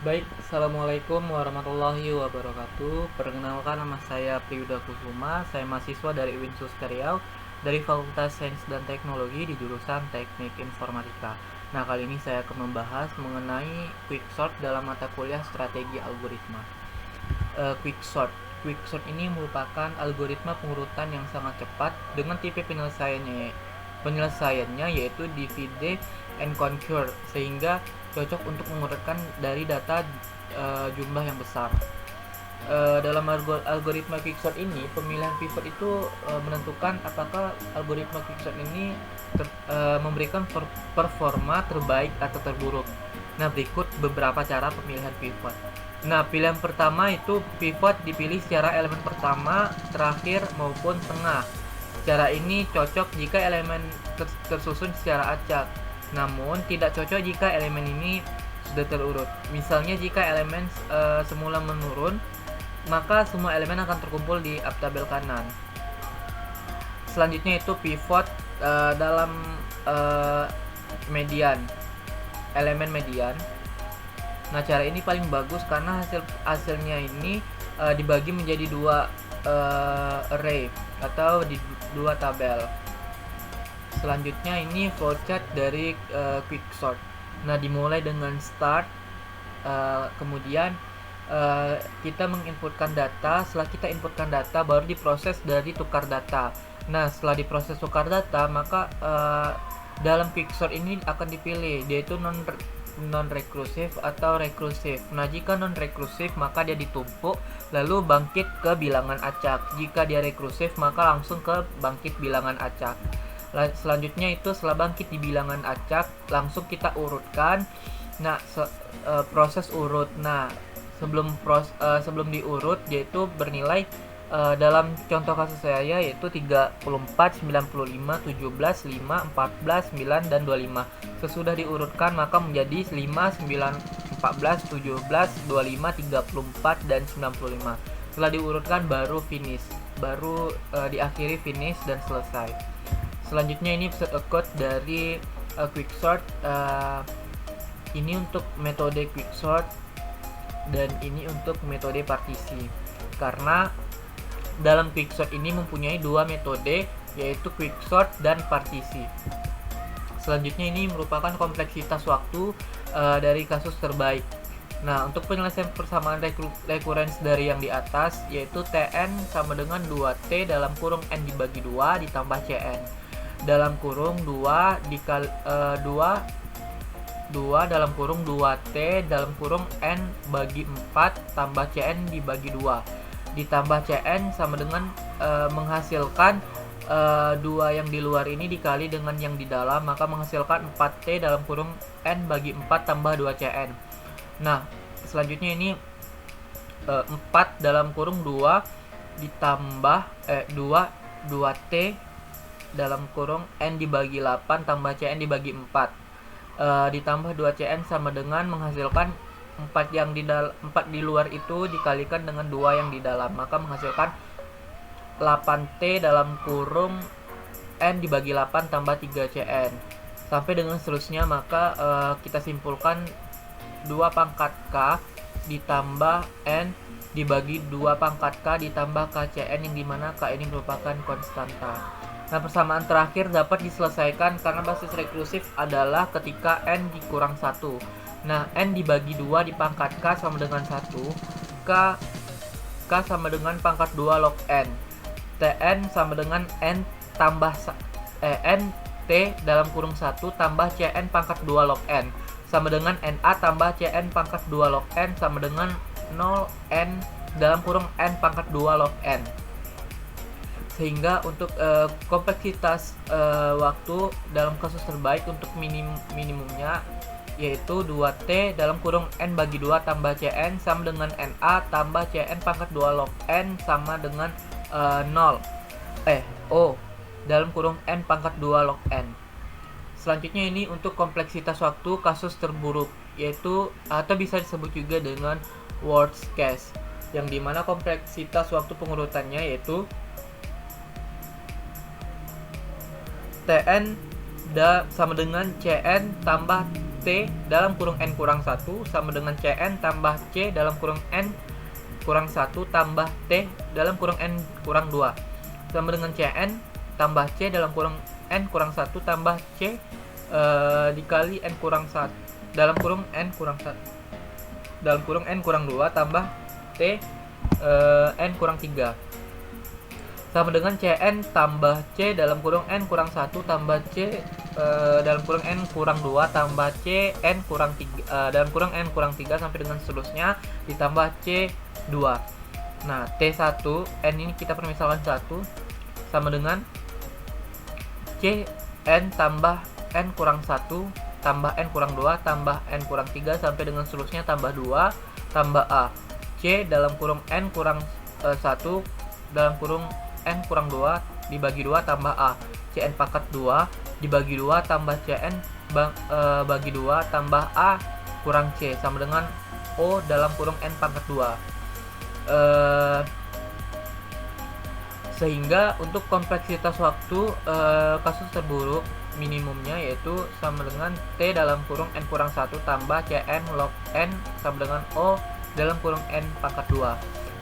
Baik, Assalamualaikum warahmatullahi wabarakatuh. Perkenalkan, nama saya Priyuda Kusuma. Saya mahasiswa dari UIN Suster Riau dari Fakultas Sains dan Teknologi di jurusan Teknik Informatika. Nah, kali ini saya akan membahas mengenai quicksort dalam mata kuliah Strategi Algoritma. Quicksort ini merupakan algoritma pengurutan yang sangat cepat dengan tipe penyelesaiannya yaitu divide and conquer, sehingga cocok untuk mengurutkan dari data jumlah yang besar. Dalam algoritma quicksort ini, pemilihan pivot itu menentukan apakah algoritma quicksort ini memberikan performa terbaik atau terburuk. Nah, berikut beberapa cara pemilihan pivot. Nah, pilihan pertama itu pivot dipilih secara elemen pertama, terakhir, maupun tengah. Cara ini cocok jika elemen tersusun secara acak, namun tidak cocok jika elemen ini sudah terurut. Misalnya jika elemen semula menurun, maka semua elemen akan terkumpul di tabel kanan. Selanjutnya itu pivot dalam median, elemen median. Nah, cara ini paling bagus karena hasilnya ini dibagi menjadi dua array atau di dua tabel. Selanjutnya ini flowchart dari quicksort. Nah, dimulai dengan start, kemudian kita menginputkan data. Setelah kita inputkan data, baru diproses dari tukar data. Nah, setelah diproses tukar data, maka dalam quicksort ini akan dipilih, yaitu non-rekursive atau rekursive. Nah, jika non-rekursive maka dia ditumpuk lalu bangkit ke bilangan acak. Jika dia rekursive maka langsung ke bangkit bilangan acak. Selanjutnya itu setelah bangkit di bilangan acak langsung kita urutkan. Nah, proses urut. Nah, sebelum diurut yaitu bernilai dalam contoh kasus saya yaitu 34, 95, 17, 5, 14, 9, dan 25. Sesudah diurutkan maka menjadi 5, 9, 14, 17, 25, 34, dan 95. Setelah diurutkan baru finish, baru diakhiri finish dan selesai. Selanjutnya ini set a code dari quicksort. Ini untuk metode quicksort dan ini untuk metode partisi. Karena dalam quicksort ini mempunyai dua metode, yaitu quicksort dan partisi. Selanjutnya ini merupakan kompleksitas waktu dari kasus terbaik. Nah, untuk penyelesaian persamaan recurrence dari yang di atas, yaitu Tn sama dengan 2T dalam kurung N dibagi 2 ditambah Cn dalam kurung 2 dikali 2 dalam kurung 2T dalam kurung N bagi 4 tambah Cn dibagi 2 ditambah Cn sama dengan menghasilkan 2 yang di luar ini dikali dengan yang di dalam, maka menghasilkan 4T dalam kurung N bagi 4 tambah 2Cn. Nah, selanjutnya ini 4 dalam kurung 2 ditambah 2T dalam kurung N dibagi 8 tambah Cn dibagi 4 ditambah 2Cn sama dengan menghasilkan 4 yang di 4 di luar itu dikalikan dengan 2 yang di dalam, maka menghasilkan 8T dalam kurung N dibagi 8 tambah 3Cn sampai dengan seterusnya. Maka kita simpulkan 2 pangkat K ditambah N dibagi 2 pangkat K ditambah KCN, yang dimana K ini merupakan konstanta. Nah, persamaan terakhir dapat diselesaikan karena basis rekursif adalah ketika N dikurang 1. Nah, N dibagi 2 di pangkat K sama dengan 1. K sama dengan pangkat 2 log N. Tn sama dengan N tambah N T dalam kurung 1 tambah Cn pangkat 2 log N sama dengan Na tambah Cn pangkat 2 log N sama dengan 0 N dalam kurung N pangkat 2 log N. Sehingga untuk kompleksitas waktu dalam kasus terbaik untuk minimumnya yaitu 2T dalam kurung N bagi 2 tambah Cn sama dengan Na tambah Cn pangkat 2 log N sama dengan 0 O dalam kurung N pangkat 2 log N. Selanjutnya ini untuk kompleksitas waktu kasus terburuk, yaitu atau bisa disebut juga dengan worst case, yang dimana kompleksitas waktu pengurutannya yaitu Tn sama dengan Cn tambah T dalam kurung N kurang 1 sama dengan Cn tambah C dalam kurung N kurang 1 tambah T dalam kurung N kurang 2 sama dengan Cn tambah C dalam kurung N kurang 1 tambah C dikali N kurang 1 dalam kurung N kurang 1 dalam kurung N kurang 2 tambah T N kurang 3 sama dengan Cn tambah C dalam kurung N kurang 1 tambah C dalam kurung N kurang 2 tambah C N kurang 3 dalam kurung N kurang 3 sampai dengan seterusnya ditambah C2. Nah, T1 N ini kita permisalkan 1 sama dengan Cn tambah N kurang 1 tambah N kurang 2 tambah N kurang 3 sampai dengan seterusnya tambah 2 tambah A. C dalam kurung N kurang 1 dalam kurung N kurang 2 dibagi 2 tambah A. Cn pangkat 2 dibagi 2 tambah Cn bagi 2 tambah A kurang C sama dengan O dalam kurung N pangkat 2. Sehingga untuk kompleksitas waktu kasus terburuk minimumnya yaitu sama dengan T dalam kurung N kurang 1 tambah Cn log N sama dengan O dalam kurung N pangkat 2.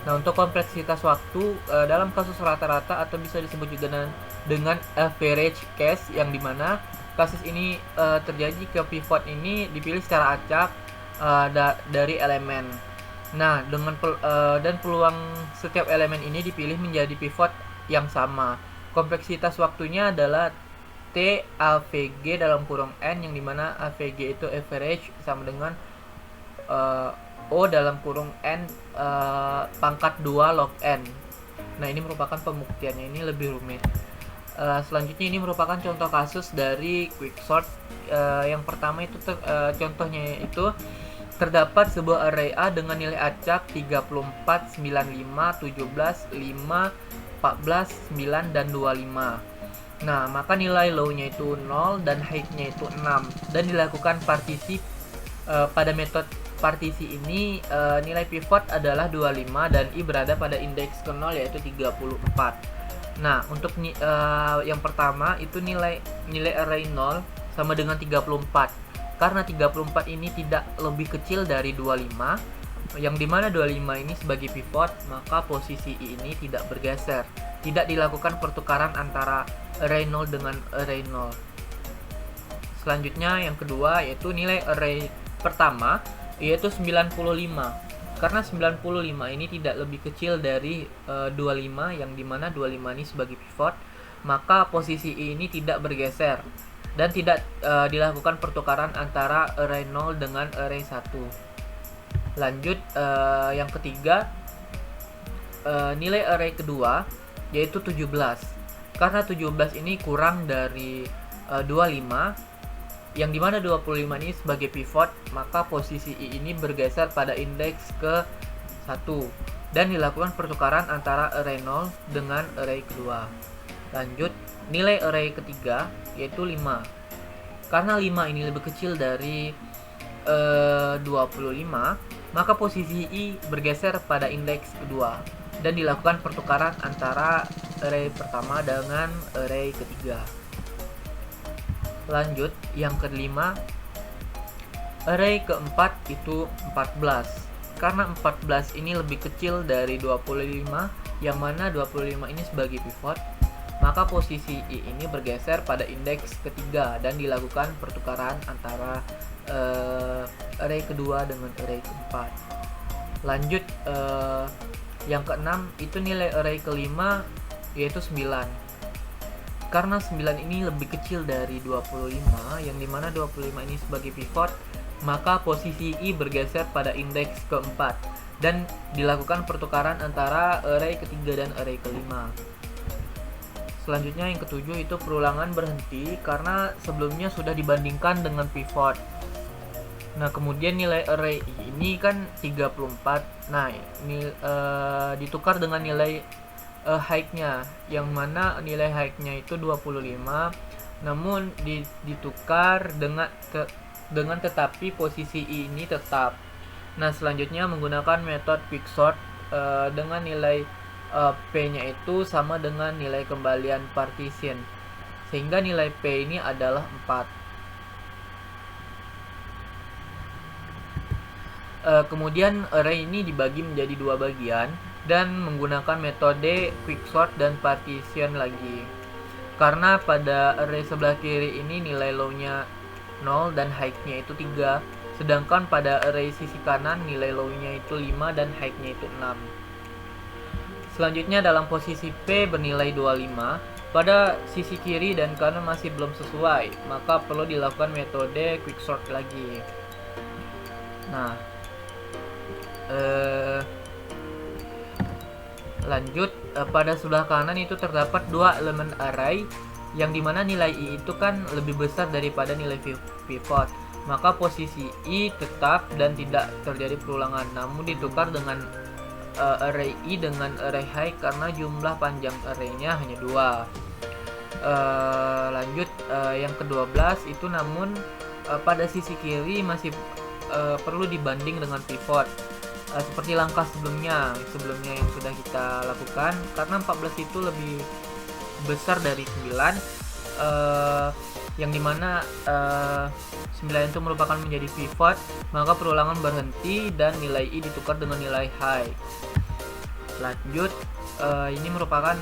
Nah, untuk kompleksitas waktu dalam kasus rata-rata atau bisa disebut juga dengan average case, yang dimana kasus ini terjadi ke pivot ini dipilih secara acak dari elemen. Nah, dan peluang setiap elemen ini dipilih menjadi pivot yang sama. Kompleksitas waktunya adalah T AVG dalam kurung N, yang dimana AVG itu average sama dengan O dalam kurung N pangkat 2 log N. Nah, ini merupakan pembuktiannya, ini lebih rumit. Selanjutnya ini merupakan contoh kasus dari quicksort. Yang pertama itu contohnya itu terdapat sebuah array A dengan nilai acak 34, 95, 17, 5, 14, 9, dan 25. Nah, maka nilai low-nya itu 0 dan high-nya itu 6 dan dilakukan partisi. Pada metode partisi ini nilai pivot adalah 25 dan I berada pada indeks ke 0 yaitu 34. Nah, untuk yang pertama itu nilai array 0 sama dengan 34. Karena 34 ini tidak lebih kecil dari 25, yang dimana 25 ini sebagai pivot, maka posisi I ini tidak bergeser. Tidak dilakukan pertukaran antara array 0 dengan array 0. Selanjutnya yang kedua yaitu nilai array pertama yaitu 95. Karena 95 ini tidak lebih kecil dari 25, yang dimana 25 ini sebagai pivot, maka posisi I ini tidak bergeser dan tidak dilakukan pertukaran antara array 0 dengan array 1. Lanjut yang ketiga, nilai array kedua yaitu 17. Karena 17 ini kurang dari 25, yang dimana 25 ini sebagai pivot, maka posisi I ini bergeser pada indeks ke 1 dan dilakukan pertukaran antara array 0 dengan array kedua. Lanjut, nilai array ketiga yaitu 5. Karena 5 ini lebih kecil dari 25, maka posisi I bergeser pada indeks kedua dan dilakukan pertukaran antara array pertama dengan array ketiga. Lanjut, yang kelima, array keempat itu 14. Karena 14 ini lebih kecil dari 25, yang mana 25 ini sebagai pivot, maka posisi I ini bergeser pada indeks ketiga dan dilakukan pertukaran antara array kedua dengan array keempat. Lanjut, yang keenam itu nilai array kelima yaitu 9. Karena 9 ini lebih kecil dari 25, yang dimana 25 ini sebagai pivot, maka posisi I bergeser pada indeks keempat dan dilakukan pertukaran antara array ketiga dan array kelima. Selanjutnya yang ketujuh itu perulangan berhenti karena sebelumnya sudah dibandingkan dengan pivot. Nah, kemudian nilai array I ini kan 34. Nah, ini ditukar dengan nilai height-nya, yang mana nilai height-nya itu 25, namun ditukar dengan tetapi posisi I ini tetap. Nah, selanjutnya menggunakan metode quicksort dengan nilai P-nya itu sama dengan nilai kembalian partition, sehingga nilai P ini adalah 4. Kemudian array ini dibagi menjadi dua bagian dan menggunakan metode quicksort dan partition lagi. Karena pada array sebelah kiri ini nilai low-nya 0 dan height-nya itu 3, sedangkan pada array sisi kanan nilai low-nya itu 5 dan height-nya itu 6. Selanjutnya dalam posisi P bernilai 25, pada sisi kiri dan kanan masih belum sesuai, maka perlu dilakukan metode quicksort lagi. Nah, lanjut, pada sebelah kanan itu terdapat dua elemen array yang dimana nilai i itu kan lebih besar daripada nilai pivot, maka posisi i tetap dan tidak terjadi perulangan, namun ditukar dengan array i dengan array high karena jumlah panjang arraynya hanya 2. Lanjut, yang ke-12 itu namun pada sisi kiri masih perlu dibanding dengan pivot, seperti langkah sebelumnya yang sudah kita lakukan, karena 14 itu lebih besar dari 9, yang dimana 9 itu merupakan menjadi pivot, maka perulangan berhenti dan nilai i ditukar dengan nilai high. Lanjut, ini merupakan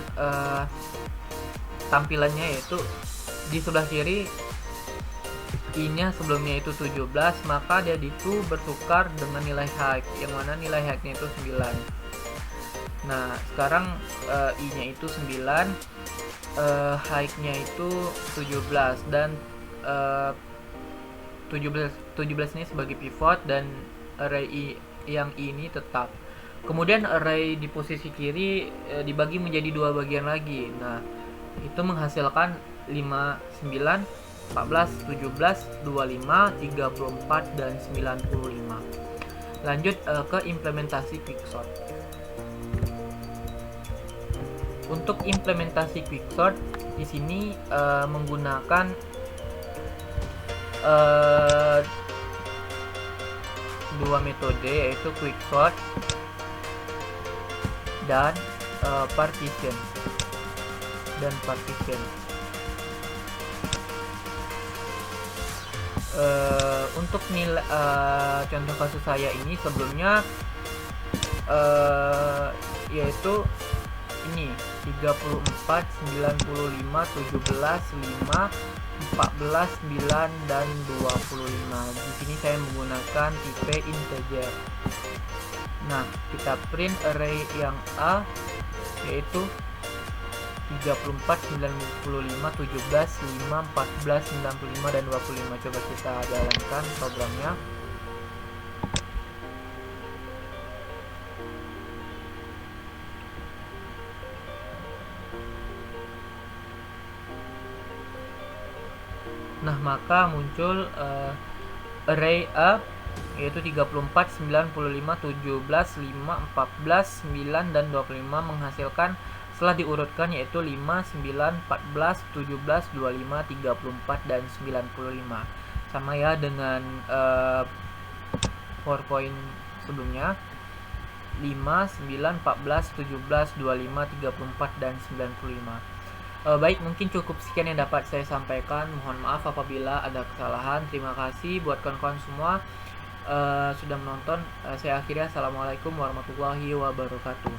tampilannya, yaitu di sebelah kiri i-nya sebelumnya itu 17, maka dia itu bertukar dengan nilai high, yang mana nilai high-nya itu 9. Nah, sekarang i-nya itu 9, high-nya itu 17, dan 17 ini sebagai pivot dan array i yang i ini tetap. Kemudian array di posisi kiri dibagi menjadi dua bagian lagi. Nah, itu menghasilkan 5, 9, 14, 17, 25, 34, dan 95. Lanjut ke implementasi quicksort. Untuk implementasi quicksort di sini menggunakan dua metode, yaitu quicksort dan partition. Untuk nilai contoh kasus saya ini sebelumnya yaitu ini 34, 95, 17, 5, 14, 9, dan 25. Di sini saya menggunakan tipe integer. Nah, kita print array yang A, yaitu 34, 95, 17, 5, 14, 95, dan 25. Coba kita jalankan programnya. Nah, maka muncul array A, yaitu 34, 95, 17, 5, 14, 9, dan 25 menghasilkan setelah diurutkan yaitu 5, 9, 14, 17, 25, 34, dan 95. Sama ya dengan PowerPoint sebelumnya, 5, 9, 14, 17, 25, 34, dan 95. Baik, mungkin cukup sekian yang dapat saya sampaikan. Mohon maaf apabila ada kesalahan. Terima kasih buat kawan-kawan semua sudah menonton. Saya akhiri. Assalamualaikum warahmatullahi wabarakatuh.